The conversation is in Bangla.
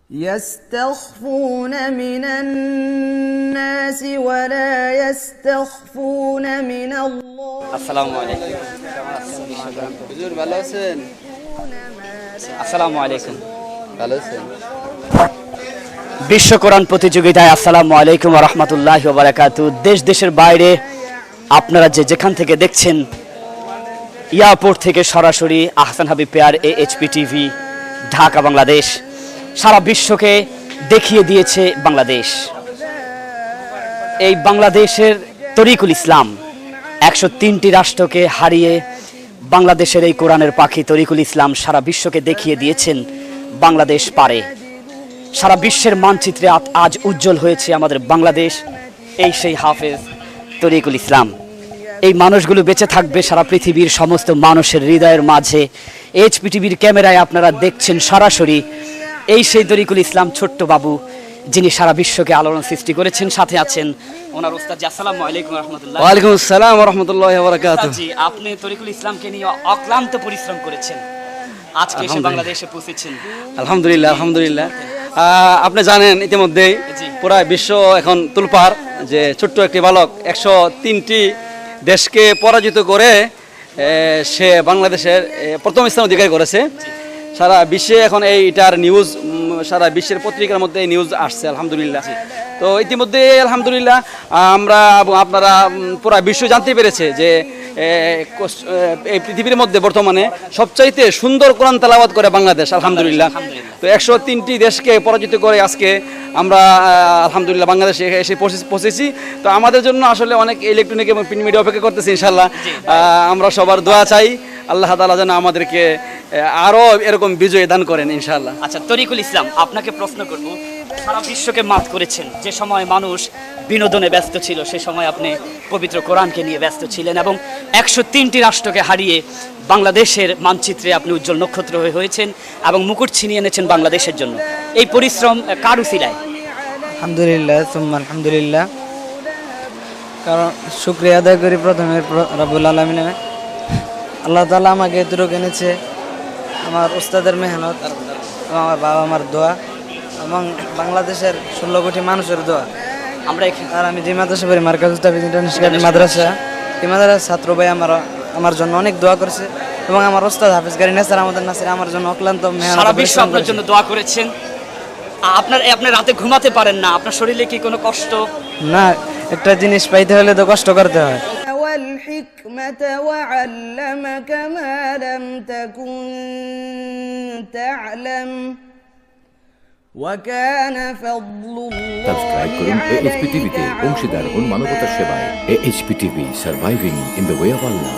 يستخفون من الناس ولا يستخفون من الله আসসালামু আলাইকুম। হুজুর ভালো আছেন? আসসালামু আলাইকুম। ভালো আছেন? বিশ্ব কোরআন প্রতিযোগিতায় আসসালামু আলাইকুম ওয়া রাহমাতুল্লাহি ওয়া বারাকাতুহু। দেশ দেশের বাইরে আপনারা যেখান থেকে দেখছেন, এয়ারপোর্ট থেকে সরাসরি আহসান হাবিব পেয়ার AHP টিভি ঢাকা বাংলাদেশ সারা বিশ্বকে দেখিয়ে দিয়েছে বাংলাদেশ। এই বাংলাদেশের তরিকুল ইসলাম 103টি রাষ্ট্রকে হারিয়ে বাংলাদেশের এই কোরআনের পাখি তরিকুল ইসলাম সারা বিশ্বকে দেখিয়ে দিয়েছেন বাংলাদেশ পারে। সারা বিশ্বের মানচিত্রে আজ উজ্জ্বল হয়েছে আমাদের বাংলাদেশ। এই সেই হাফেজ তরিকুল ইসলাম। এই মানুষগুলো বেঁচে থাকবে সারা পৃথিবীর সমস্ত মানুষের হৃদয়ের মাঝে। AHP টিভির ক্যামেরায় আপনারা দেখছেন সরাসরি এই সেই তরিকুল ইসলাম ছোট্ট বাবু, যিনি সারা বিশ্বকে আলোড়ন সৃষ্টি করেছেন। সাথে আছেন ওনার উস্তাদ জি। আসসালামু আলাইকুম ওয়া রাহমাতুল্লাহ। ওয়া আলাইকুম আসসালাম ওয়া রাহমাতুল্লাহি ওয়া বারাকাতুহু। জি, আপনি তরিকুল ইসলামকে নিয়ে অক্লান্ত পরিশ্রম করেছেন, আজকে এসে বাংলাদেশে পৌঁছেছেন। আলহামদুলিল্লাহ আলহামদুলিল্লাহ। আপনি জানেন ইতিমধ্যেই পুরো বিশ্ব এখন তুলপাড় যে ছোট্ট একটি বালক 103টি দেশকে পরাজিত করে সে বাংলাদেশের প্রথম স্থান অধিকার করেছে। সারা বিশ্বে এখন এইটার নিউজ, সারা বিশ্বের পত্রিকার মধ্যে এই নিউজ আসছে আলহামদুলিল্লাহ। তো ইতিমধ্যে আলহামদুলিল্লাহ আমরা এবং আপনারা পুরো বিশ্ব জানতে পেরেছে যে এই পৃথিবীর মধ্যে বর্তমানে সবচাইতে সুন্দর কোরআন তেলাওয়াত করে বাংলাদেশ আলহামদুলিল্লাহ। তো 103টি দেশকে পরাজিত করে আজকে আমরা আলহামদুলিল্লাহ বাংলাদেশে এসে পৌঁছেছি। তো আমাদের জন্য আসলে অনেক ইলেকট্রনিক এবং প্রিন্ট মিডিয়া অপেক্ষা করতেছি ইনশাল্লাহ। আমরা সবার দোয়া চাই, আল্লাহ তাআলা যেন আমাদেরকে আরো এরকম বিজয় দান করেন ইনশাআল্লাহ। আচ্ছা তরিকুল ইসলাম, আপনাকে প্রশ্ন করব, সারা বিশ্বকে মাত করেছেন। যে সময় মানুষ বিনোদনে ব্যস্ত ছিল সে সময় আপনি পবিত্র কোরআনকে নিয়ে ব্যস্ত ছিলেন এবং 103টি রাষ্ট্রকে হারিয়ে বাংলাদেশের মানচিত্রে আপনি উজ্জ্বল নক্ষত্র হয়েছেন এবং মুকুট ছিনিয়ে এনেছেন বাংলাদেশের জন্য। এই পরিশ্রম কার উসিলায়? আলহামদুলিল্লাহ সুম্মা আলহামদুলিল্লাহ। কারণ শুকরিয়া আদায় করি প্রথমে রব্বুল আলামিনের। আল্লাহ তাআলা আমাকে এতটুকু এনেছে, আমার উস্তাদের মেহনত, আমার বাবা মার দোয়া এবং বাংলাদেশের 16 কোটি মানুষের দোয়া। আমরা আর আমি যে মাদ্রাসা পড়ি মার্কাজ উস্তাদ ইন্টারন্যাশনাল মাদ্রাসা, এই মাদ্রাসার ছাত্র ভাই আমার জন্য অনেক দোয়া করেছে এবং আমার উস্তাদ হাফেজ গারী নেসার আমাদের নাসির আমার জন্য অক্লান্ত মেহনত। সারা বিশ্ব আপনার জন্য দোয়া করেছেন। আপনি রাতে ঘুমাতে পারেন না, আপনার শরীরে কি কোনো কষ্ট? না, একটা জিনিস পাইতে হলে তো কষ্ট করতে হয়। والحكمة وعلمك ما لم تكن تعلم وكان فضل الله সাবস্ক্রাইব করুন AHP টিভিতে, অংশীদার হন মানবতার সেবায়। AHP TV, surviving in the way of Allah.